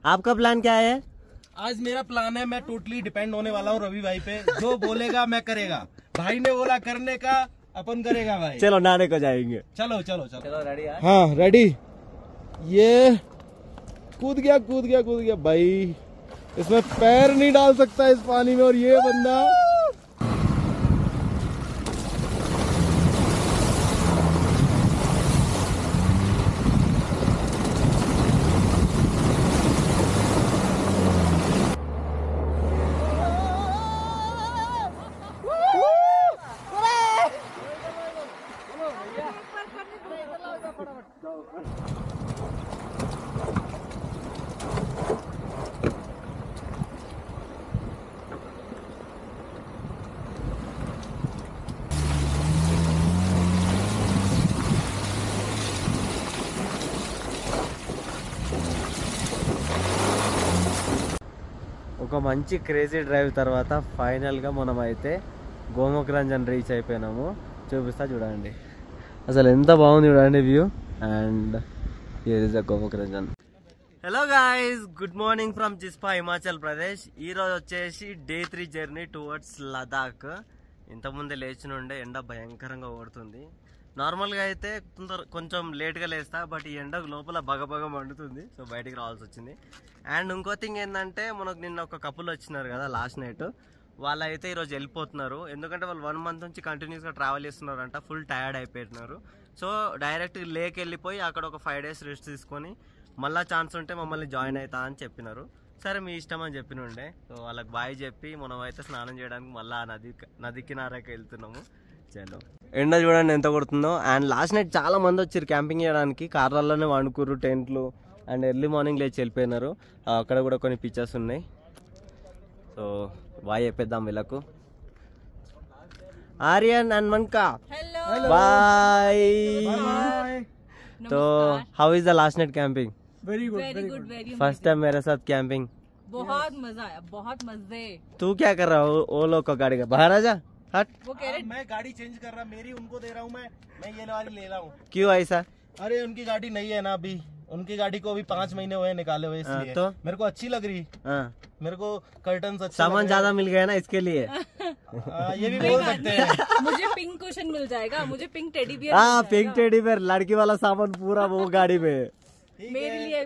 आपका प्लान क्या है? आज मेरा प्लान है, मैं टोटली डिपेंड होने वाला हूँ रवि भाई पे। जो बोलेगा मैं करेगा। भाई ने बोला करने का, अपन करेगा भाई। चलो नहाने को जाएंगे। चलो चलो चलो, चलो रेडी? हाँ रेडी। ये कूद गया भाई, इसमें पैर नहीं डाल सकता इस पानी में। और ये बंदा ఒక మంచి క్రేజీ డ్రైవ్ తర్వాత ఫైనల్గా మనం అయితే గోముఖరంజన్ రీచ్ అయిపోయినాము. చూపిస్తా చూడండి, అసలు ఎంత బాగుంది చూడండి view. And here is the Gomukharanjan. Hello guys, good morning from Jispa, Himachal Pradesh. ఈరోజు వచ్చేసి డే 3 జర్నీ టువర్డ్స్ లదాఖ్. ఇంతకుముందే లేచినుండే ఎండ భయంకరంగా ఓడుతుంది. నార్మల్గా అయితే కొంచెం లేట్గా లేస్తా, బట్ ఈ ఎండకు లోపల బగబగ మండుతుంది. సో బయటికి రావాల్సి వచ్చింది. అండ్ ఇంకో థింగ్ ఏంటంటే, మనకు నిన్న ఒక కపుల్ వచ్చినారు కదా లాస్ట్ నైట్, వాళ్ళు అయితే ఈరోజు వెళ్ళిపోతున్నారు. ఎందుకంటే వాళ్ళు 1 మంత్ నుంచి కంటిన్యూస్గా ట్రావెల్ చేస్తున్నారంట, ఫుల్ టయర్డ్ అయిపోతున్నారు. సో డైరెక్ట్ లేక్ వెళ్ళిపోయి అక్కడ ఒక 5 days రెస్ట్ తీసుకొని మళ్ళీ ఛాన్స్ ఉంటే మమ్మల్ని జాయిన్ అవుతా అని చెప్పినారు. సరే మీ ఇష్టం అని చెప్పినుండే. సో వాళ్ళకి బాయ్ చెప్పి మనం అయితే స్నానం చేయడానికి మళ్ళీ నది కినారాకి వెళ్తున్నాము. చలో, ఎండ చూడండి ఎంత కొడుతుందో. అండ్ లాస్ట్ నైట్ చాలా మంది వచ్చారు క్యాంపింగ్ చేయడానికి. కార్లలోనే వండుకుర్రు, టెంట్లు. అండ్ ఎర్లీ మార్నింగ్ లేచి వెళ్ళిపోయినారు. అక్కడ కూడా కొన్ని పిక్చర్స్ ఉన్నాయి. సో బాయ్ చెప్పేద్దాం వీళ్ళకు. Aryan and Manka. Hello. Bye. तो how is the last night camping? Very good. First time मेरे साथ camping. बहुत मजा आया, बहुत मजे. तू क्या कर रहा हो? वो लोग का गाड़ी का बाहर आ जा, हट. वो कह रहे मैं गाड़ी चेंज कर रहा, मेरी उनको दे रहा हूँ। मैं ये वाली ले रहा हूँ। क्यों ऐसा? अरे उनकी गाड़ी नहीं है ना अभी, उनकी गाड़ी को अभी 5 महीने हुए निकाले हुए, इसलिए तो मेरे को अच्छी लग रही। मेरे को कर्टन सामान ज्यादा मिल गया ना इसके लिए. ये भी बोल सकते हैं। मुझे पिंक कुशन मिल जाएगा, मुझे पिंक टेडी बियर. हाँ, पिंक टेडी बियर, लड़की वाला सामान पूरा वो गाड़ी में. मेरे लिए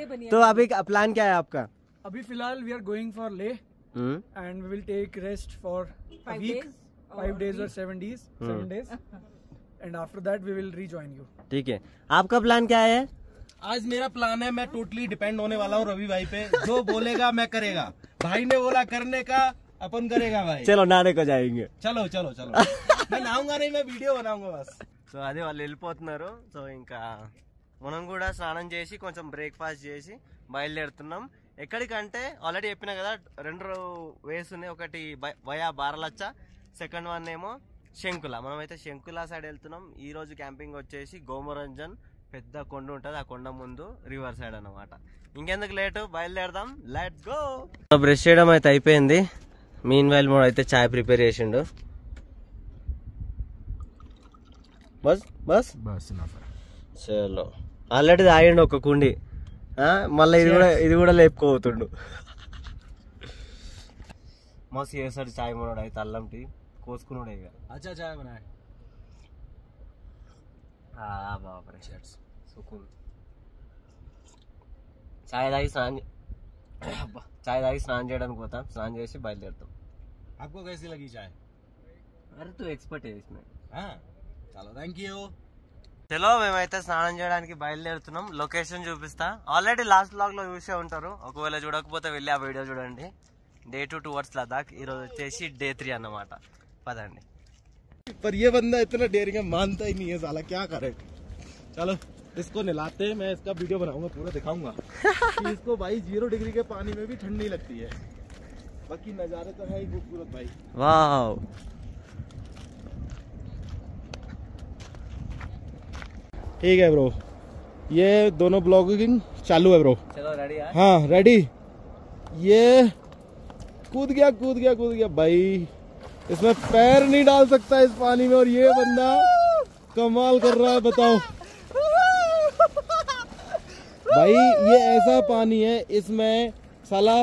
बनी है. तो अभी प्लान क्या है आपका? अभी फिलहाल we are going for leave and we will take rest for 5 days or 7 days and after that we will rejoin you. ठीक है, आपका प्लान क्या है? आज मेरा प्लान है, मैं टोटली डिपेंड होने वाला हूँ रवि भाई पे। जो बोलेगा मैं करेगा। भाई ने बोला करने का, अपन करेगा भाई। चलो नहाने को जाएंगे. चलो चलो चलो. मैं नहाऊंगा नहीं, मैं वीडियो बनाऊंगा बस. సో అదే వాళ్ళు వెళ్ళిపోతున్నారు. సో ఇంకా మనం కూడా స్నానం చేసి కొంచెం బ్రేక్ఫాస్ట్ చేసి బయలుదేరుతున్నాం. ఎక్కడికంటే ఆల్రెడీ చెప్పినా కదా, 2 వేస్ ఉన్నాయి. ఒకటి వయా బారలచ్చ, సెకండ్ వన్ ఏమో శంకుల. మనమైతే శంకుల సైడ్ వెళ్తున్నాం. ఈ రోజు క్యాంపింగ్ వచ్చేసి గోముఖరంజన్, పెద్ద కొండ ఉంటుంది, ఆ కొండ ముందు రివర్ సైడ్ అన్నమాట. ఇంకెందుకు లేటు, బయలుదేరదాం. Let's go. బ్రష్ చేయడం అయితే అయిపోయింది. మీన్ వైల్ మోడ్ అయితే చాయ్ ప్రిపేర్ చేసిండు. బస్ బస్ బస్ చలో. ఆల్రెడీ తాగిండు ఒక కుండి, మళ్ళీ ఇది కూడా లేపుకోబోతుండు. మస్తు చేస్తాడు చాయ్ మనోడు అయితే. అల్లం టీ కోసుకున్నాడు ఇక. अच्छा चाय बनाए. బాబరే సుకూన్. చాయ్ తాగి స్నానం చేయడానికి పోతాం. స్నానం చేసి బయలుదేరుతాం. आपको कैसी लगी चाय? అరే తూ ఎక్స్పర్ట్ చేసిన. चलो थैंक यू. చలో, మేమైతే స్నానం చేయడానికి బయలుదేరుతున్నాం. లొకేషన్ చూపిస్తా. ఆల్రెడీ లాస్ట్ బ్లాగ్ లో చూసే ఉంటారు. ఒకవేళ చూడకపోతే వెళ్ళి ఆ వీడియో చూడండి. Day 2 towards Ladakh. ఈరోజు వచ్చేసి Day 3 అన్నమాట. పదండి. पर ये बंदा इतना डेयरिंग है, मानता ही नहीं है साला, क्या करे. चलो इसको नहलाते, मैं इसका वीडियो बनाऊंगा, पूरा दिखाऊंगा कि इसको भाई 0 डिग्री के पानी में भी ठंड नहीं लगती है. बाकी नजारे तो है ही खूबसूरत भाई. वाव. ठीक है ब्रो, ये दोनों ब्लॉगिंग चालू है ब्रो. चलो रेडी? हाँ रेडी. ये कूद गया भाई, इसमें पैर नहीं डाल सकता इस पानी में. और ये बंदा कमाल कर रहा है, बताओ. भाई ये ऐसा पानी है, इसमें साला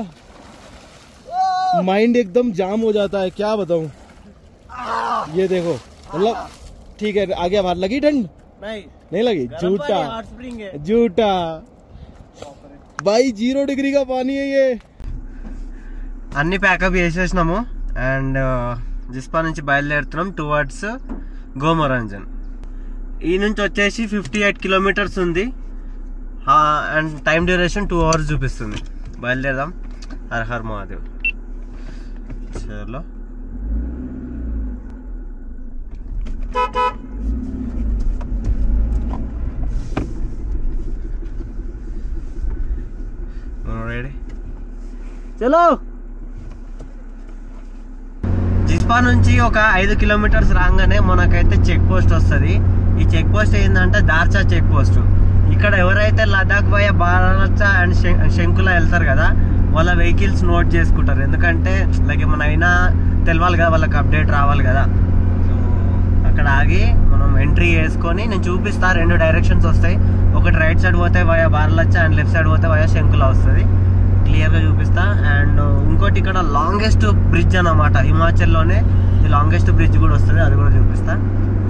माइंड एकदम जाम हो जाता है, क्या बताऊं। ये देखो, मतलब ठीक है, आगे बाहर लगी ठंड नहीं लगी, झूठा झूठा भाई 0 डिग्री का पानी है ये। అన్ని ప్యాకప్ చేసేసినాము అండ్ జిస్పా నుంచి బయలుదేరుతున్నాం టువర్డ్స్ గోమోరంజన్. ఈ నుంచి వచ్చేసి 58 కిలోమీటర్స్ ఉంది అండ్ టైం డ్యూరేషన్ 2 hours చూపిస్తుంది. బయలుదేరదాం. హర్ హర్ మహాదేవ్. చలో రెడీ, చలో. జిస్పా నుంచి ఒక 5 కిలోమీటర్స్ రాగానే మనకైతే చెక్ పోస్ట్ వస్తుంది. ఈ చెక్ పోస్ట్ ఏంటంటే దార్చా చెక్ పోస్ట్. ఇక్కడ ఎవరైతే లదాఖ్ వయ బారాచా అండ్ శంకులా వెళ్తారు కదా, వాళ్ళ వెహికల్స్ నోట్ చేసుకుంటారు. ఎందుకంటే లైక్ ఏమైనా అయినా తెలవాలి కదా, వాళ్ళకి అప్డేట్ రావాలి కదా. సో అక్కడ ఆగి మనం ఎంట్రీ చేసుకొని నేను చూపిస్తా. 2 డైరెక్షన్స్ వస్తాయి, ఒకటి రైట్ సైడ్ పోతే వయా బారాచా అండ్ లెఫ్ట్ సైడ్ పోతే వయా శంకులా వస్తుంది. క్లియర్గా చూపిస్తా. అండ్ ఇంకోటి ఇక్కడ లాంగెస్ట్ బ్రిడ్జ్ అన్నమాట, హిమాచల్లోనే ఈ లాంగెస్ట్ బ్రిడ్జ్ కూడా వస్తుంది, అది కూడా చూపిస్తా.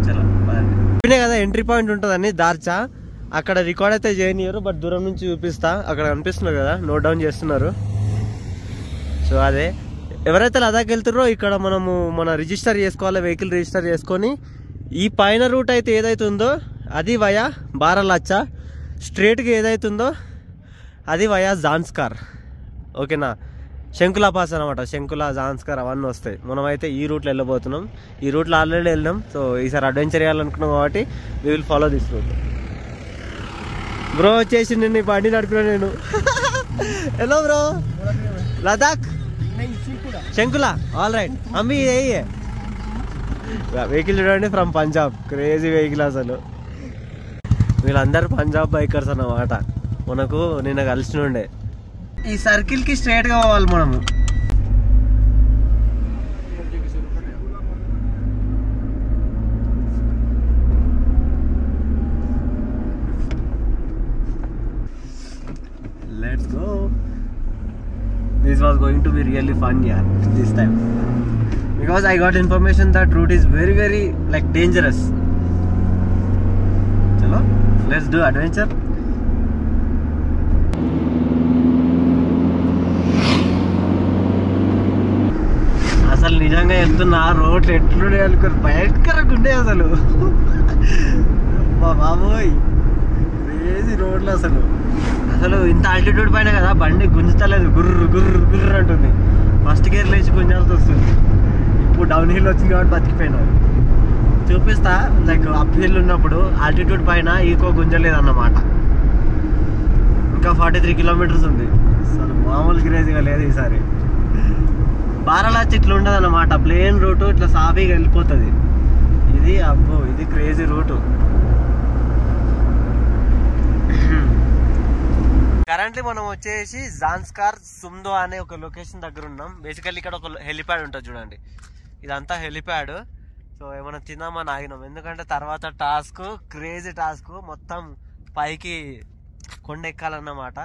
చలో పదండి. కదా ఎంట్రీ పాయింట్ ఉంటుందని దార్చా, అక్కడ రికార్డ్ అయితే చేయనియరు, బట్ దూరం నుంచి చూపిస్తా. అక్కడ కనిపిస్తున్నారు కదా, నోట్ డౌన్ చేస్తున్నారు. సో అదే ఎవరైతే లదాఖ్ వెళ్తారో ఇక్కడ మనము మన రిజిస్టర్ చేసుకోవాలి, వెహికల్ రిజిస్టర్ చేసుకొని ఈ పైన రూట్ అయితే ఏదైతే ఉందో అది వయా బారాలచ్చా, స్ట్రేట్గా ఏదైతే ఉందో అది వయా జాన్స్కార్. ఓకేనా, శంకులా పాస్ అనమాట. శంకులా, జాన్స్కార్ అవన్నీ వస్తాయి. మనమైతే ఈ రూట్లో వెళ్ళబోతున్నాం. ఈ రూట్లో ఆల్రెడీ వెళ్ళినాం. సో ఈసారి అడ్వెంచర్ చేయాలనుకున్నాం కాబట్టి we will follow this route. Bro వచ్చేసి నేను ఈ బండి నడిపినా నేను. Hello bro, Ladakh Shinkula all right. అమ్మి వెహికల్ చూడండి, ఫ్రమ్ పంజాబ్. క్రేజీ వెహికల్ అసలు. వీళ్ళందరూ పంజాబ్ బైకర్స్ అన్నమాట. మనకు నిన్న కలిసి ఉండే. ఈ సర్కిల్ కి స్ట్రైట్ గా పోవాలి మనము. Let's go. This was going to be really fun, yeah, this time. Because I got information that route is very, very like dangerous. Chalo, let's do adventure. అసలు నిజంగా వెళ్తున్నా రోడ్లు ఎట్లుండే అనుకోరు, భయంకరంగా ఉండే అసలు. మా బాబోయ్ క్రేజీ రోడ్లు అసలు. అసలు ఇంత ఆల్టిట్యూడ్ పైన కదా బండి గుంజుతలేదు, గుర్రు గుర్రు గుర్రు అంటుంది. ఫస్ట్ గేర్ లేచి గుంజాల్సి వస్తుంది. ఇప్పుడు డౌన్ హిల్ వచ్చింది కాబట్టి బతికిపోయినా. చూపిస్తా, లైక్ అప్ హిల్ ఉన్నప్పుడు ఆల్టిట్యూడ్ పైన ఈకో గుంజలేదు అన్నమాట. ఇంకా 43 కిలోమీటర్స్ ఉంది. అసలు మామూలు క్రేజీగా లేదు ఈసారి. బారాలచ్చ ఇట్లా ఉండదు అన్నమాట, ప్లేన్ రూటు ఇట్లా సాఫీగా వెళ్ళిపోతుంది. ఇది అబ్బో, ఇది క్రేజీ రూటు. కరెంట్లీ మనం వచ్చేసి జాన్స్కార్ సుమ్దో అనే ఒక లొకేషన్ దగ్గర ఉన్నాం. బేసికల్లీ ఇక్కడ ఒక హెలిప్యాడ్ ఉంటుంది చూడండి, ఇదంతా హెలిప్యాడ్. సో ఏమైనా తిందామని ఆగినాం, ఎందుకంటే తర్వాత టాస్క్ క్రేజీ టాస్క్, మొత్తం పైకి కొండ ఎక్కాలన్నమాట.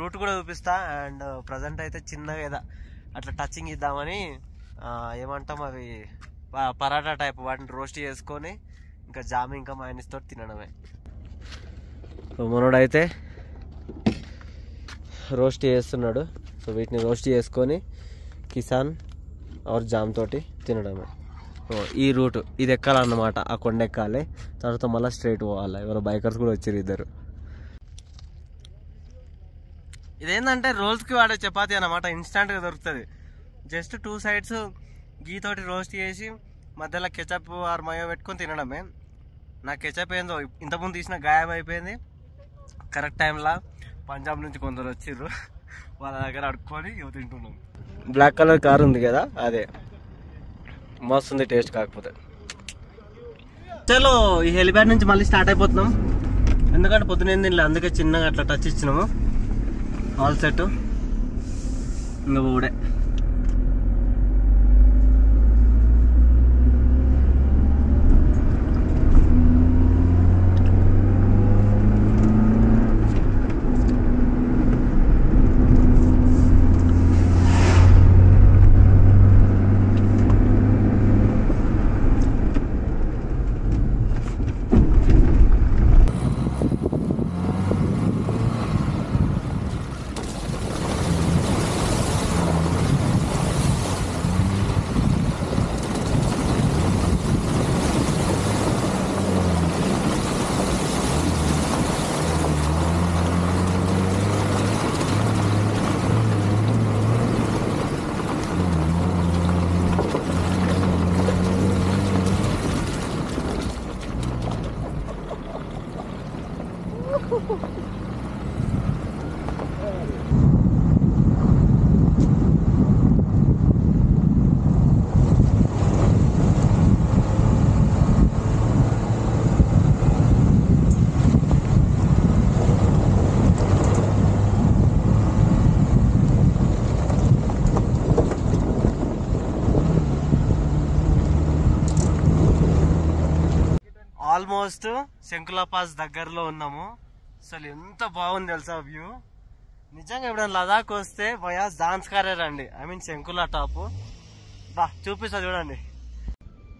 రూట్ కూడా చూపిస్తా. అండ్ ప్రజెంట్ అయితే చిన్నగా ఏదో అట్లా టచింగ్ ఇద్దామని ఏమంటాం అవి పరాటా టైప్, వాటిని రోస్ట్ చేసుకొని ఇంకా జామ్ ఇంకా మైనస్తో తినడమే. సో మనోడైతే రోస్ట్ చేస్తున్నాడు. సో వీటిని రోస్ట్ చేసుకొని కిసాన్ ఆర్ జామ్ తోటి తినడమే. సో ఈ రూట్ ఇది ఎక్కాలన్నమాట, ఆ కొండ ఎక్కాలి, తర్వాత మళ్ళీ స్ట్రైట్ పోవాలి. ఎవరో బైకర్స్ కూడా వచ్చారు ఇద్దరు. ఇదేంటంటే రోల్స్కి వాడే చపాతీ అన్నమాట, ఇన్స్టాంట్గా దొరుకుతుంది. జస్ట్ 2 sides గీ తోటి రోస్ట్ చేసి మధ్యలో కెచప్ ఆర్ మయో పెట్టుకొని తినడమే. నా కెచప్ ఏందో ఇంతకుముందు తీసిన గాయం అయిపోయింది. కరెక్ట్ టైంలో పంజాబ్ నుంచి కొందరు వచ్చిర్రు, వాళ్ళ దగ్గర అడుక్కొని తింటున్నాం. బ్లాక్ కలర్ కార్ ఉంది కదా, అదే మస్తుంది టేస్ట్. కాకపోతే చలో ఈ హెలిప్యాడ్ నుంచి మళ్ళీ స్టార్ట్ అయిపోతున్నాం. ఎందుకంటే పొద్దున ఏం తినలే, అందుకే చిన్నగా అట్లా టచ్ ఇచ్చినాము. ఆల్ సెట్ ఇంకా ఊడే. ఆల్మోస్ట్ శంకులా పాస్ దగ్గరలో ఉన్నాము. అసలు ఎంత బాగుంది తెలుసా వ్యూ. నిజంగా ఎప్పుడైనా లదాఖ్ వస్తే బయాస్ జాన్స్కారే రండి. I mean Shinkula top. బా చూపిస్తా చూడండి.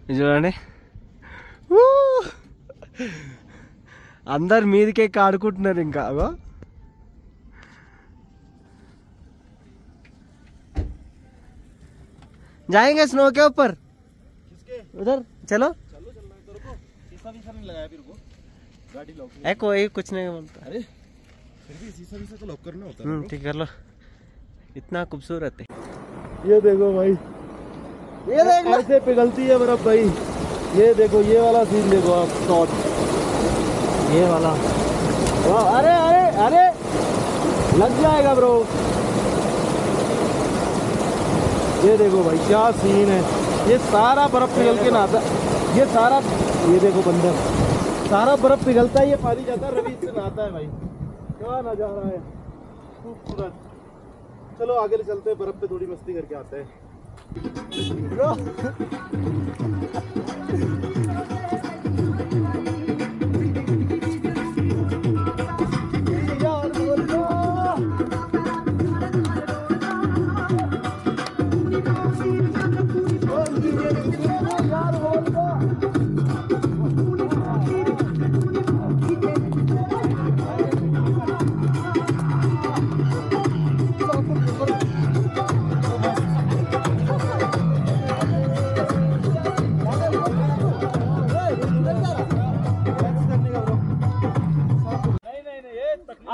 ఇది చూడండి, అందరు మీదికే ఆడుకుంటున్నారు. ఇంకా అగో जाएंगे स्नो के ऊपर उधर चलो. शीशा वीशा नहीं लगाया फिर को गाड़ी लॉक है कोई कुछ नहीं बोलता. अरे फिर भी शीशा वीशा तो लॉक करना होता है. ठीक कर लो. इतना खूबसूरत है. ये देखो भाई, ये देखो ऐसे पिघलती है बर्फ भाई. ये देखो, ये वाला सीन देखो आप. शॉट ये वाला. अरे अरे अरे लग जाएगा ब्रो. ये देखो भाई क्या सीन है. ये सारा बर्फ पिघल के नहाता. ये सारा, ये देखो बंदर, सारा बर्फ पिघलता है, ये पानी जाता है, रवि से नहाता है भाई. क्या नजारा है, खूबसूरत. चलो आगे ले चलते हैं, बर्फ पे थोड़ी मस्ती करके आते हैं.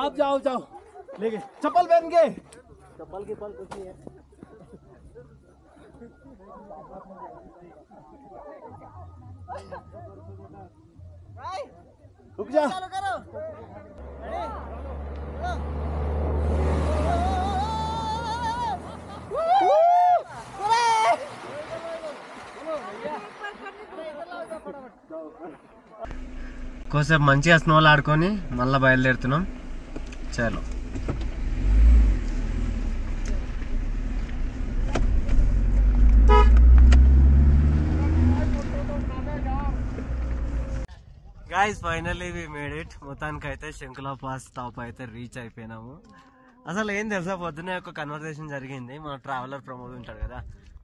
आप जाओ जाओ लेके, चप्पल पहन के. चप्पल के पास कुछ नहीं है. रुक जा. కోసేపు మంచిగా స్నోలు ఆడుకొని మళ్ళీ బయలుదేరుతున్నాం. చలో. Guys finally we made it. మొత్తానికి అయితే శంకులా పాస్ టాప్ అయితే రీచ్ అయిపోయినాము. అసలు ఏం తెలుసా, పొద్దునే ఒక కన్వర్సేషన్ జరిగింది. మన ట్రావెలర్ ప్రమోద్ ఉంటాడు కదా,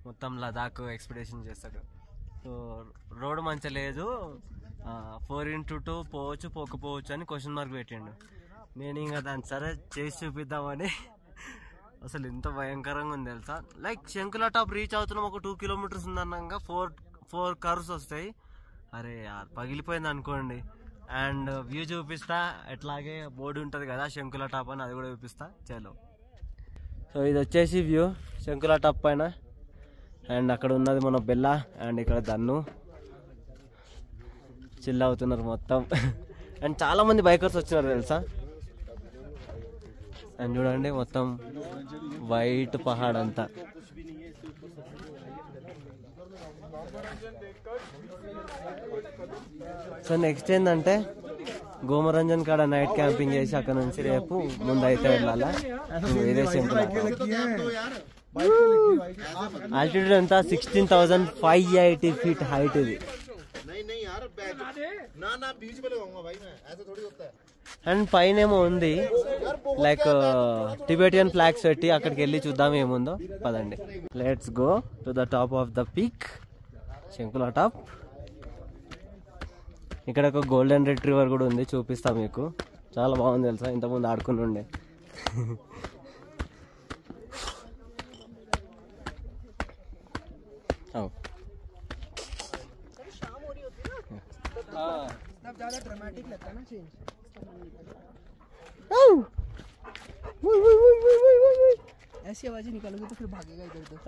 మొత్తం లదాఖ్ ఎక్స్పెడిషన్ చేస్తాడు. సో రోడ్ మంచిగా లేదు, 4x2 పోవచ్చు పోకపోవచ్చు అని క్వశ్చన్ మార్క్ పెట్టిండు. నేను ఇంకా దాన్ని సరే చేసి చూపిద్దామని. అసలు ఎంత భయంకరంగా ఉంది తెలుసా. లైక్ శంకులా టాప్ రీచ్ అవుతున్నాం, ఒక 2 కిలోమీటర్స్ ఉందన్నాక 4 కర్వ్స్ వస్తాయి. అరే యార్ పగిలిపోయింది అనుకోండి. అండ్ వ్యూ చూపిస్తా, ఎట్లాగే బోర్డు ఉంటుంది కదా శంకులా టాప్ అని, అది కూడా చూపిస్తా. చలో. సో ఇది వచ్చేసి వ్యూ శంకులా టాప్ పైన. అండ్ అక్కడ ఉన్నది మన బెల్లా, అండ్ ఇక్కడ దన్ను చిల్ అవుతున్నారు మొత్తం. అండ్ చాలా మంది బైకర్స్ వచ్చినారు తెలుసా. అండ్ చూడండి మొత్తం వైట్ పహాడ్ అంతా. సో నెక్స్ట్ ఏంటంటే గోమరంజన్ కాడ నైట్ క్యాంపింగ్ చేసి అక్కడ నుంచి రేపు ముందు అయితే వెళ్ళాలా. ఇదే సింపుల్. ఆల్టిట్యూడ్ ఎంత 16,580 feet హైట్ ఇది. అండ్ పైన ఏమో ఉంది లైక్ టిబెటియన్ ఫ్లాగ్స్ పెట్టి, అక్కడికి వెళ్ళి చూద్దాం ఏముందో. పదండి, let's go to the top of the peak Shinkula top. ఇక్కడ ఒక గోల్డెన్ రిట్రీవర్ కూడా ఉంది, చూపిస్తా మీకు. చాలా బాగుంది తెలుసా, ఇంతకుముందు ఆడుకుని ఉండే. ऐसी आवाजें निकालोगे तो फिर भागेगा इधर उधर.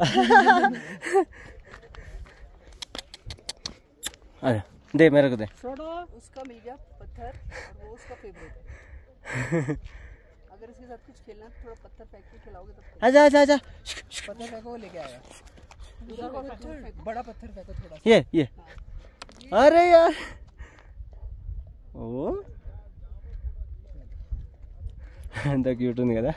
अरे दे मेरे को दे. उसका मिल गया पत्थर और वो उसका फेवरेट है. अगर इसके साथ कुछ खेलना तो थोड़ा पत्थर फेंक के खिलाओगे तो आजा आजा आजा. पत्थर फेंको, वो लेके आएगा. बड़ा पत्थर फेंको थोड़ा. ये अरे यार ఓ ఎంత క్యూట్ ఉంది కదా.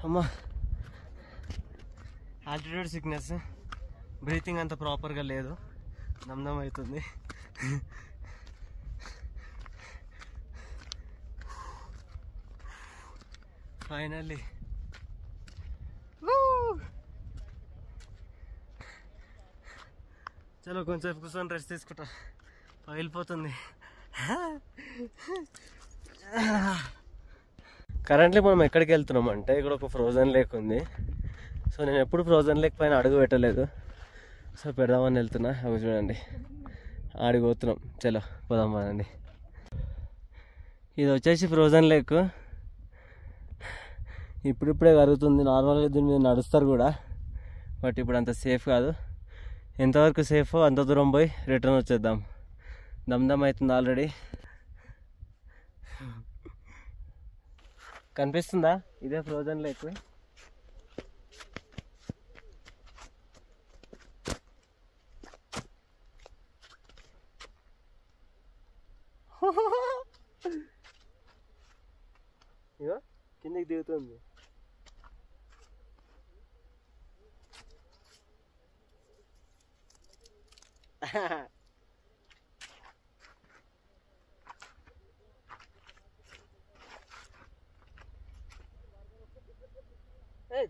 అమ్మా ఆల్టిట్యూడ్ సిక్నెస్ బ్రీతింగ్ అంత ప్రాపర్గా లేదు, దమ్దమ్ అవుతుంది. ఫైనల్లీ చలో కొంచెం కూర్చొని రెస్ట్ తీసుకుంటా, పగిలిపోతుంది. కరెంట్లీ మనం ఎక్కడికి వెళ్తున్నాం అంటే ఇక్కడ ఒక ఫ్రోజన్ లేక్ ఉంది. సో నేను ఎప్పుడు ఫ్రోజన్ లేక్ పైన అడుగు పెట్టలేదు, సో పెడదామని వెళ్తున్నా. అవి చూడండి ఆడికి పోతున్నాం, చలో పోదాం పదండి. ఇది వచ్చేసి ఫ్రోజన్ లేక్, ఇప్పుడిప్పుడే కరుగుతుంది. నార్మల్గా దీని మీద నడుస్తారు కూడా, బట్ ఇప్పుడు అంత సేఫ్ కాదు. ఎంతవరకు సేఫో అంత దూరం పోయి రిటర్న్ వచ్చేద్దాం. దమ్దమ్ అవుతుంది ఆల్రెడీ. కనిపిస్తుందా? ఇదే ఫ్రోజన్ లేక్. ఇగో కిందికి దిగుతుంది.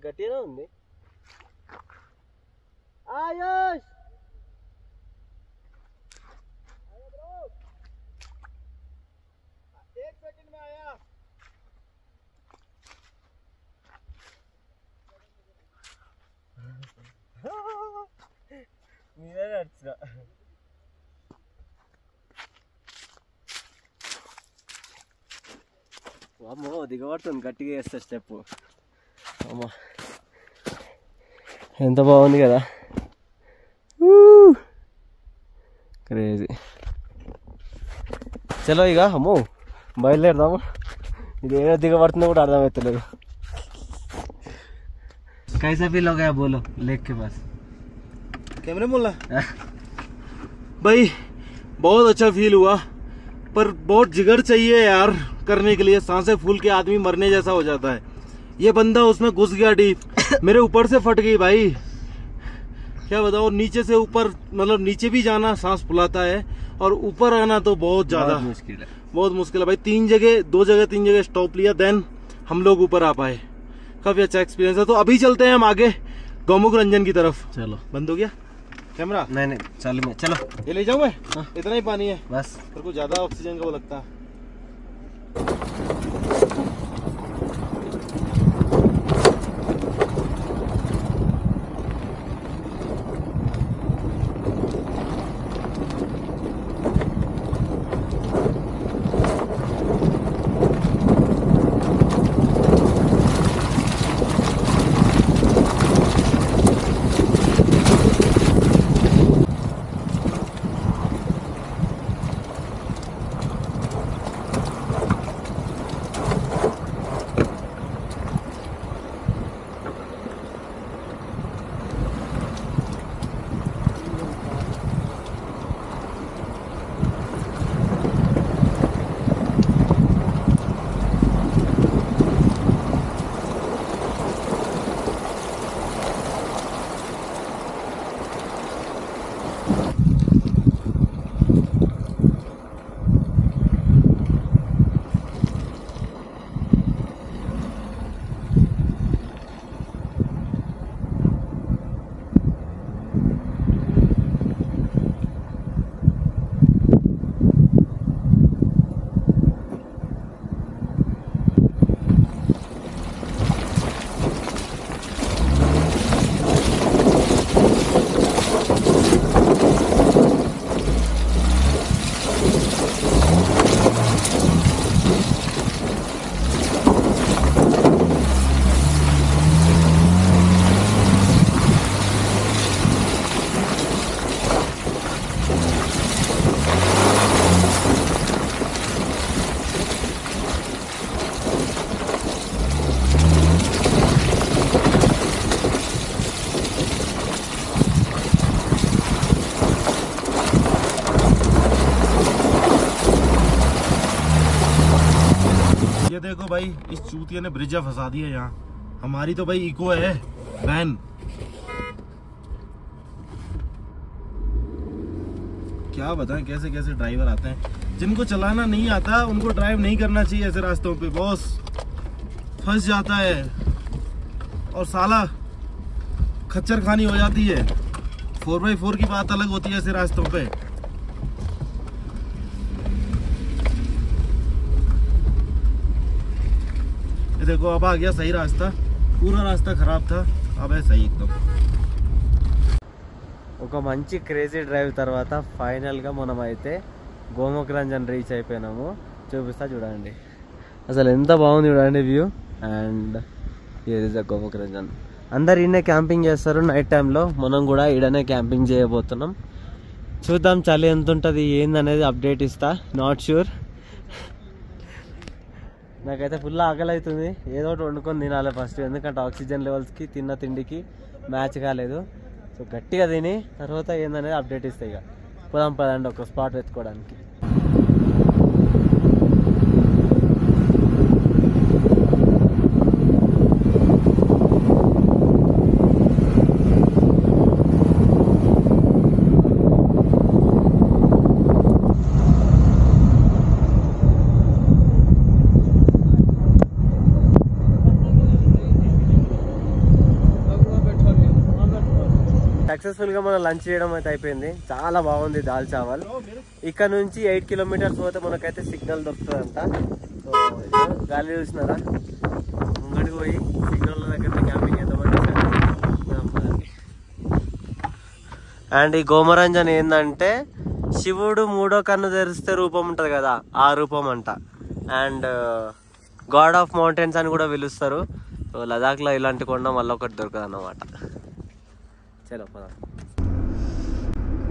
గట్టిగానే ఉంది. ఆయుష్ మీరే నడుచురా. అమ్మో దిగబడుతుంది, గట్టిగా వేస్తా స్టెప్. అమ్మా ఎంత బాగుంది కదా, క్రేజీ. చలో ఇక అమ్మో బయలుదేరదాము. ఇది ఏదో దిగబడుతుందో కూడా అర్థమవుతలేదు. कैसा फील हो गया बोलो लेक के पास? कैमरे बोला भाई बहुत अच्छा फील हुआ, पर बहुत जिगर चाहिए यार करने के लिए. सांसें फूल के आदमी मरने जैसा हो जाता है. ये बंदा उसमें घुस गया डीप, मेरे ऊपर से फट गई भाई, क्या बताओ. नीचे से ऊपर मतलब नीचे भी जाना सांस फुलाता है, और ऊपर आना तो बहुत ज्यादा मुश्किल है, बहुत मुश्किल है भाई. 3 जगह स्टॉप लिया, देन हम लोग ऊपर आ पाए. काफी अच्छा एक्सपीरियंस है. तो अभी चलते हैं हम आगे गौमुख रंजन की तरफ. चलो. बंद हो गया कैमरा? नहीं चल मैं चलो ये ले जाऊं मैं? इतना ही पानी है बस. पर कुछ ज्यादा ऑक्सीजन का वो लगता है. ये देखो भाई, इस चूतिया ने ब्रिजा फंसा दिया यहाँ. हमारी तो भाई इको है वैन. क्या बताएं कैसे कैसे ड्राइवर आते हैं। जिनको चलाना नहीं आता उनको ड्राइव नहीं करना चाहिए ऐसे रास्तों पे, बॉस फंस जाता है और साला खच्चर खानी हो जाती है। 4x4 की बात अलग होती है ऐसे रास्तों पे। ये देखो अब आ गया सही रास्ता, पूरा रास्ता खराब था, अब है सही एकदम। ఒక మంచి క్రేజీ డ్రైవ్ తర్వాత ఫైనల్గా మనం అయితే గోముఖరంజన్ రీచ్ అయిపోయినాము. చూపిస్తా చూడండి, అసలు ఎంత బాగుంది చూడండి వ్యూ. అండ్ ఇది ఇస్ గోముఖరంజన్. అందరు ఈడనే క్యాంపింగ్ చేస్తారు నైట్ టైంలో, మనం కూడా ఈడనే క్యాంపింగ్ చేయబోతున్నాం. చూద్దాం చలి ఎంత ఉంటుంది ఏందనేది అప్డేట్ ఇస్తా. Not sure. నాకైతే ఫుల్ ఆకలి అవుతుంది, ఏదో ఒకటి వండుకొని తినాలి ఫస్ట్, ఎందుకంటే ఆక్సిజన్ లెవెల్స్కి తిన్న తిండికి మ్యాచ్ కాలేదు. సో గట్టిగా తిని తర్వాత ఏందనేది అప్డేట్ ఇస్తాయి. ఇక పోదాం పదండి ఒక స్పాట్ వెతుకోవడానికి. సక్సెస్ఫుల్గా మనం లంచ్ చేయడం అయితే అయిపోయింది. చాలా బాగుంది దాల్ చావల్. ఇక్కడ నుంచి 8 కిలోమీటర్స్ పోతే మనకైతే సిగ్నల్ దొరుకుతుందంట. సో గాలి చూసినారా, ముంగడికి పోయి సిగ్నల్ దగ్గర క్యాంపింగ్ చేద్దామంటే. అండ్ ఈ గోమరంజన్ ఏంటంటే శివుడు 3వ కన్ను తెరిస్తే రూపం ఉంటుంది కదా, ఆ రూపం అంట. అండ్ గాడ్ ఆఫ్ మౌంటైన్స్ అని కూడా పిలుస్తారు. సో లదాఖ్లో ఇలాంటి కొండ మళ్ళీ ఒకటి దొరకదు అన్నమాట. చలో పదా.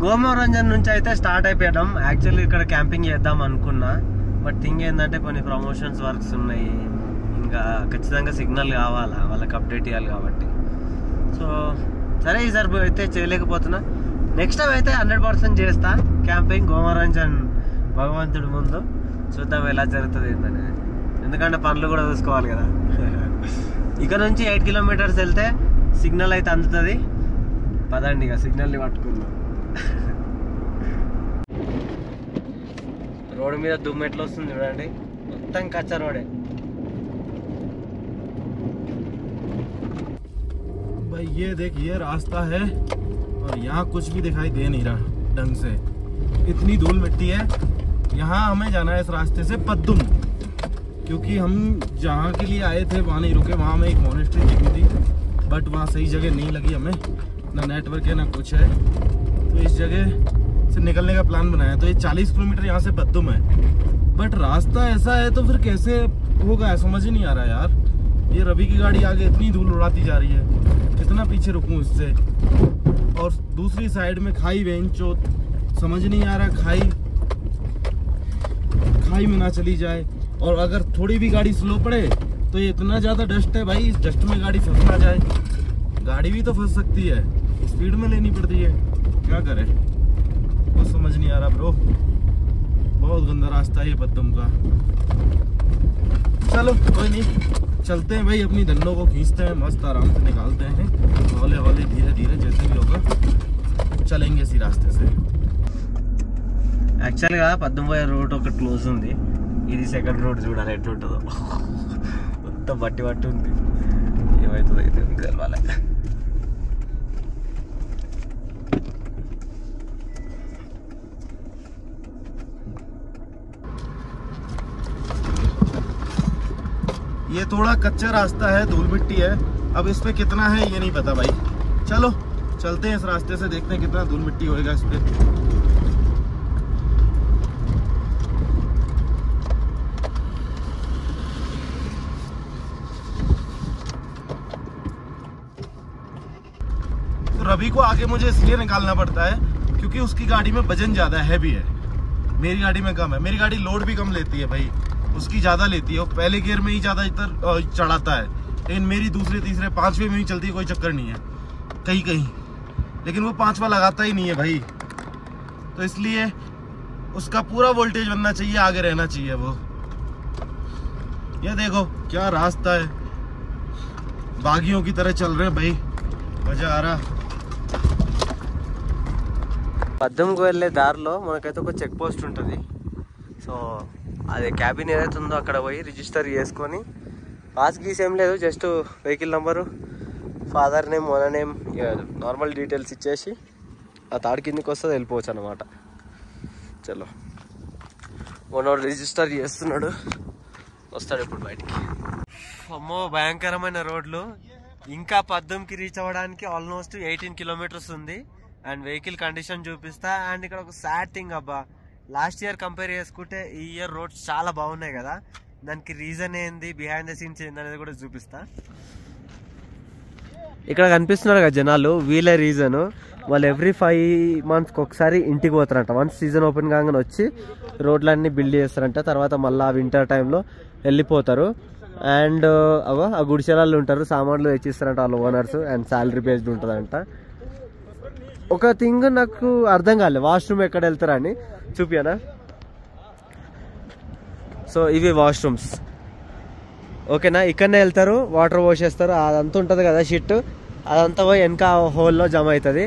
గోమరంజన్ నుంచి అయితే స్టార్ట్ అయిపోయాం. యాక్చువల్లీ ఇక్కడ క్యాంపింగ్ చేద్దాం అనుకున్నా, బట్ థింగ్ ఏంటంటే కొన్ని ప్రమోషన్స్ వర్క్స్ ఉన్నాయి, ఇంకా ఖచ్చితంగా సిగ్నల్ కావాలా, వాళ్ళకి అప్డేట్ ఇవ్వాలి కాబట్టి. సో సరే ఈసారి అయితే చేయలేకపోతున్నా. నెక్స్ట్ టైం అయితే 100% చేస్తా క్యాంపింగ్ గోమరంజన్ భగవంతుడి ముందు. చూద్దాం ఎలా జరుగుతుంది ఏంటనేది, ఎందుకంటే పనులు కూడా చూసుకోవాలి కదా. ఇక్కడ నుంచి 8 కిలోమీటర్స్ వెళ్తే సిగ్నల్ అయితే అందుతుంది. పదండి ఇక సిగ్నల్ని పట్టుకుందాం. రోడ్డు మీద దుమ్ము ఎట్లా వస్తుంది చూడండి, మొత్తం కచ్చా రోడే. भाई ये देख, ये रास्ता है और यहाँ कुछ भी दिखाई दे नहीं रहा ढंग से, इतनी धूल मिट्टी है। यहाँ हमें जाना है इस रास्ते से पद्दुम, क्योंकि हम जहाँ के लिए आए थे वहाँ नहीं रुके, वहाँ हमें एक मोनेस्ट्री दिखी थी, बट वहाँ सही जगह नहीं लगी हमें, ना नेटवर्क है ना कुछ है। तो इस जगह से निकलने का प्लान बनाया। तो ये 40 किलोमीटर यहाँ से पद्दुम है, बट रास्ता ऐसा है तो फिर कैसे होगा समझ ही नहीं आ रहा यार। ये रवि की गाड़ी आगे इतनी धूल उड़ाती जा रही है, कितना पीछे रुकूं इससे। और दूसरी साइड में खाई बेंचो, समझ नहीं आ रहा खाई में ना चली जाए, और अगर थोड़ी भी गाड़ी स्लो पड़े तो ये इतना ज़्यादा डस्ट है भाई, इस डस्ट में गाड़ी फंस ना जाए। गाड़ी भी तो फंस सकती है, स्पीड में लेनी पड़ती है, क्या करें कुछ समझ नहीं आ रहा ब्रो। बहुत गंदा रास्ता है ये पद्दुम का। चलो कोई नहीं, चलते हैं भाई, अपनी धन्नों को खींचते हैं, मस्त आराम से निकालते हैं, हौले हौले धीरे धीरे जैसे भी होगा चलेंगे इसी रास्ते से। యాక్చువల్గా పద్మం పోయే రూట్ ఒకటి క్లోజ్ ఉంది, ఇది సెకండ్ రోడ్ చూడాలి ఎటు ఉంటుందో. మొత్తం బట్టి బట్టి ఉంది, ఏమవుతుందో అయితే తెలవాలి. ये थोड़ा कच्चा रास्ता है, धूल मिट्टी है, अब इस पे कितना है ये नहीं पता भाई। चलो चलते हैं इस रास्ते से, देखते हैं कितना धूल मिट्टी होएगा इस पे। तो रवि को आगे मुझे इसलिए निकालना पड़ता है क्योंकि उसकी गाड़ी में वजन ज्यादा हैवी है, मेरी गाड़ी में कम है। मेरी गाड़ी लोड भी कम लेती है भाई, उसकी ज़्यादा लेती है, वो पहले गियर में ही ज़्यादा इधर चढ़ाता है, लेकिन मेरी दूसरे तीसरे 5वें में ही चलती है, कोई चक्कर नहीं है कहीं कहीं, लेकिन वो 5वां लगाता ही नहीं है भाई। तो इसलिए उसका पूरा वोल्टेज बनना चाहिए, आगे रहना चाहिए वो। ये देखो क्या रास्ता है, बागियों की तरह चल रहे हैं भाई, मज़ा आ रहा। పద్దంకి వెళ్ళే దారిలో మనకైతే ఒక చెక్ పోస్ట్ ఉంటుంది. సో అది క్యాబిన్ ఏదైతే ఉందో అక్కడ పోయి రిజిస్టర్ చేసుకొని పాస్ గీస్ ఏం లేదు, just vehicle number, father name, owner name, normal details ఇచ్చేసి ఆ తాడు కిందకి వస్తుంది, వెళ్ళిపోవచ్చు అనమాట. చలో ఓనర్ రిజిస్టర్ చేస్తున్నాడు, వస్తాడు ఇప్పుడు బయటికి. అమ్మో భయంకరమైన రోడ్లు. ఇంకా పద్దంకి రీచ్ అవ్వడానికి ఆల్మోస్ట్ 18 కిలోమీటర్స్ ఉంది. అండ్ వెహికల్ కండిషన్ చూపిస్తా. అండ్ ఇక్కడ ఒక సాడ్ థింగ్ అబ్బా, లాస్ట్ ఇయర్ కంపేర్ చేసుకుంటే ఈ ఇయర్ రోడ్స్ చాలా బాగున్నాయి కదా, దానికి రీజన్ ఏంది, బిహైండ్ ద సీన్స్ ఏంది అనేది కూడా చూపిస్తా. ఇక్కడ కనిపిస్తున్నారు కదా జనాలు, వీళ్ళే రీజన్. వాళ్ళు ఎవ్రీ 5 months ఒకసారి ఇంటికి పోతారంట. వన్స్ సీజన్ ఓపెన్ కాగానే వచ్చి రోడ్లన్నీ బిల్డ్ చేస్తారంట, తర్వాత మళ్ళీ వింటర్ టైంలో వెళ్ళిపోతారు. అండ్ అవో ఆ గుడిసెలలో ఉంటారు, సామాన్లు తెచ్చిస్తారంట వాళ్ళ ఓనర్స్. అండ్ శాలరీ బేస్డ్ ఉంటుందంట. ఒక థింగ్ నాకు అర్థం కాలేదు, వాష్రూమ్ ఎక్కడ వెళ్తారని చూపియానా. సో ఇవి వాష్రూమ్స్, ఓకేనా. ఇక్కడనే వెళ్తారు, వాటర్ పోసేస్తారు, అదంతా ఉంటుంది కదా షిట్, అదంతా పోయి వెనక హోల్లో జమ అవుతుంది.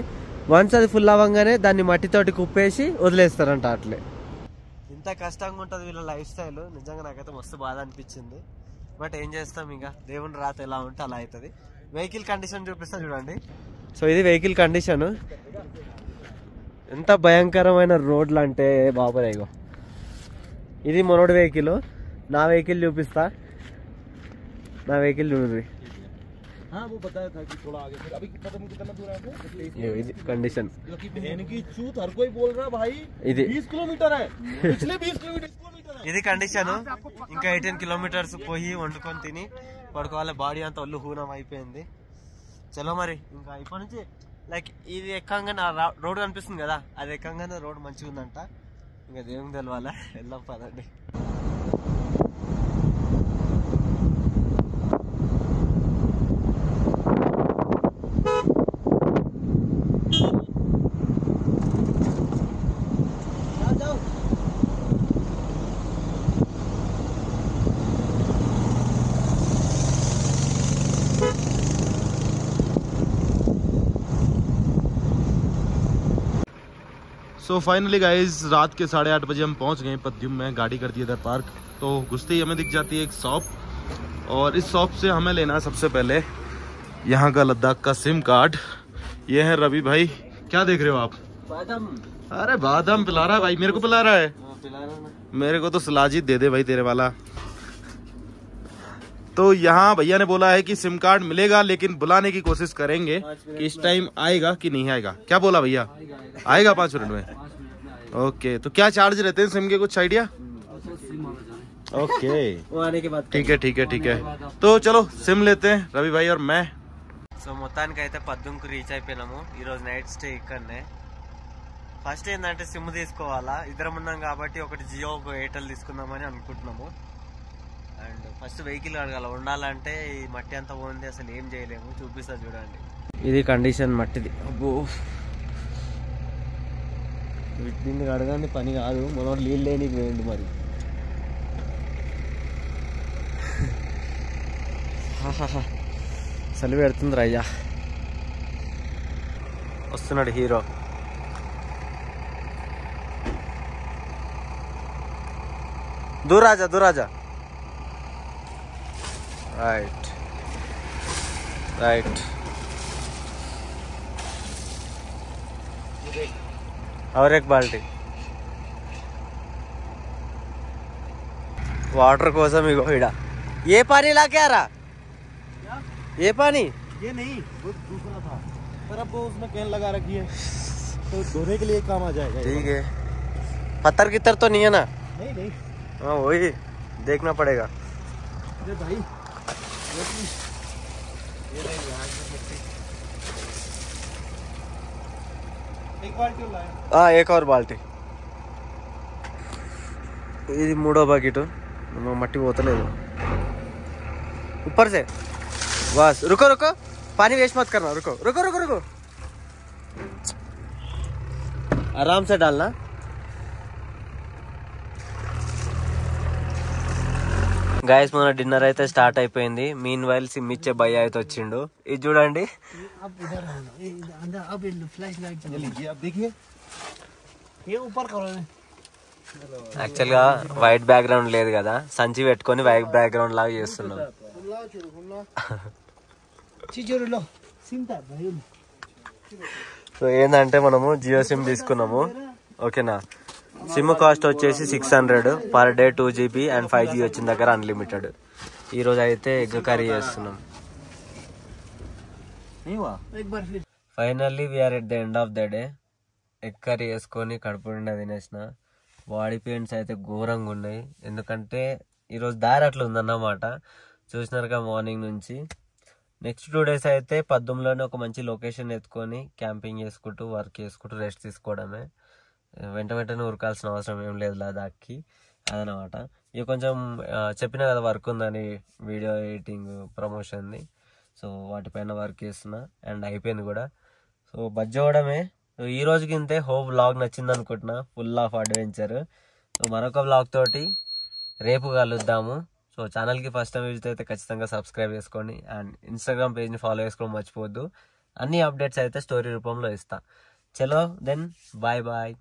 వన్స్ అది ఫుల్ అవ్వగానే దాన్ని మట్టితోటి కుప్పేసి వదిలేస్తారంట. అట్లే ఇంత కష్టంగా ఉంటుంది వీళ్ళ లైఫ్ స్టైల్. నిజంగా నాకైతే మస్తు బాధ అనిపించింది. బట్ ఏం చేస్తాం, ఇంకా దేవుని రాత ఎలా ఉంటే అలా అవుతుంది. వెహికల్ కండిషన్ చూపిస్తా చూడండి. సో ఇది వెహికల్ కండిషన్. ఎంత భయంకరమైన రోడ్లు అంటే బాబురేగో. ఇది మనోడి వెహికల్, నా వెహికల్ చూపిస్తా. నా వెహికల్ చూడండి. हाँ वो बताया था कि थोड़ा आगे फिर अभी पता नहीं कितना दूर है ఇది కండిషన్. बहन की चूत हर कोई बोल रहा भाई ఇది 20 किलोमीटर है पिछले 20 किलोमीटर है ఇది కండిషన్. ఇంకా 18 కిలోమీటర్స్ పోయి వండుకొని తిని పడుకోవాలి. బాడీ అంతా ఒళ్ళు హూనం అయిపోయింది. చలో మరి ఇంకా ఇప్పటి నుంచి లైక్ ఇది ఎక్కంగానే రోడ్ కనిపిస్తుంది కదా, అది ఎక్కంగానే రోడ్ మంచిగా ఉందంట. ఇంకా దేవుని తెలవాలా, వెళ్దాం పదండి. सो फाइनली गाइज रात के 8:30 बजे हम पहुंच गए पद्युम में, गाड़ी कर दी इधर पार्क। तो घुसते ही हमें दिख जाती है एक शॉप, और इस शॉप से हमें लेना है सबसे पहले यहाँ का लद्दाख का सिम कार्ड। ये है रवि भाई, क्या देख रहे हो आप? बादाम। अरे बादाम पिला रहा है भाई, मेरे को पिला रहा है। मेरे को तो सलाजी दे दे भाई तेरे वाला। तो यहाँ भैया ने बोला है कि सिम कार्ड मिलेगा, लेकिन बुलाने की कोशिश करेंगे कि इस टाइम आएगा कि नहीं आएगा। क्या बोला भैया? आएगा 5 मिनट में। ओके, तो क्या चार्ज रहते हैं सिम के, कुछ आइडिया? ओके वो आने के बाद ठीक है ठीक है ठीक है। तो चलो सिम लेते हैं रवि भाई और मैं। సో మొత్తానికి అయితే పద్దుంకు రీచ్ అయిపోయినాము. ఈరోజు నైట్ స్టే ఇక్కడనే. ఫస్ట్ ఏంటంటే సిమ్ తీసుకోవాలా, ఇద్దరం ఉన్నాం కాబట్టి ఒకటి జియో ఒక ఎయిర్టెల్ తీసుకుందామని అనుకుంటున్నాము. అండ్ ఫస్ట్ వెహికల్ అడగాల, ఉండాలంటే ఈ మట్టి అంతా పోయింది, అసలు ఏం చేయలేము. చూపిస్తా చూడండి. ఇది కండిషన్ మట్టిది. అబ్బో దీన్ని అడగండి పని కాదు, మనం నీళ్ళు లేనికి పోయింది మరి. చలి పెడుతుంది రయ్యా. వస్తున్నాడు హీరో. దూరాజా దూరాజా. राइट राइट और एक बाल्टी वाटर కోసం ఇగో ఇడ ये पानी ला के आ रहा, ये पानी ये नहीं, वो दूसरा था, पर अब वो उसमें कैन लगा रखी है तो धोने के लिए काम आ जाएगा। ठीक है, पत्थर की तरह तो नहीं है ना? नहीं नहीं, हाँ वही देखना पड़ेगा। अरे भाई एक बाल्टी लाया। हाँ एक और बाल्टी. ఇది మూడో బకెట్. మట్టి పోతలేదు ऊपर से. बस रुको रुको, पानी वेस्ट मत करना, रुको रुको रुको रुको, आराम से डालना. గాయస్ మన డిన్నర్ అయితే స్టార్ట్ అయిపోయింది. మీన్ వైల్ సిమ్ ఇచ్చే భయ్య అయితే వచ్చిండు. ఇది చూడండి. अब देखिए ये ऊपर करो యాక్చువల్ గా వైట్ బ్యాక్గ్రౌండ్ లేదు కదా, సంచి పెట్టుకొని వైట్ బ్యాక్గ్రౌండ్ లాగా చేస్తున్నాం. సో ఏంటంటే మనము జియో సిమ్ తీసుకున్నాము, ఓకేనా. సిమ్ కాస్ట్ వచ్చేసి 600 per day, 2 GB and 5G వచ్చిన దగ్గర అన్లిమిటెడ్. ఈ రోజు అయితే ఎగ్ కర్రీ చేస్తున్నాం. Finally we are at the end of the day. Egg curry వేసుకొని కడుపు నిండా తినేసిన. బాడీ పెయిన్స్ అయితే ఘోరంగా ఉన్నాయి, ఎందుకంటే ఈరోజు దారి అట్లా ఉందన్నమాట. చూసినారుగా మార్నింగ్ నుంచి. నెక్స్ట్ 2 days అయితే పద్దంలోనే ఒక మంచి లొకేషన్ ఎత్తుకొని క్యాంపింగ్ చేసుకుంటూ వర్క్ చేసుకుంటూ రెస్ట్ తీసుకోవడమే. వెంటనే ఉరకాల్సిన అవసరం ఏం లేదు లదాఖ్కి, అదనమాట. ఇక కొంచెం చెప్పిన కదా వర్క్ ఉందని, వీడియో ఎడిటింగ్, ప్రమోషన్ది. సో వాటిపైన వర్క్ చేస్తున్నా అండ్ అయిపోయింది కూడా. సో బజ్జవడమే. ఈ రోజుకి ఇంతే. హోప్ వ్లాగ్ నచ్చింది అనుకుంటున్నా, ఫుల్ ఆఫ్ అడ్వెంచర్. సో మరొక వ్లాగ్ తోటి రేపు కలుద్దాము. సో ఛానల్కి ఫస్ట్ టైం విజిట్ అయితే ఖచ్చితంగా సబ్స్క్రైబ్ చేసుకోండి అండ్ ఇన్స్టాగ్రామ్ పేజ్ని ఫాలో చేసుకోవడం మర్చిపోవద్దు. అన్ని అప్డేట్స్ అయితే స్టోరీ రూపంలో ఇస్తా. చలో దెన్, బాయ్ బాయ్.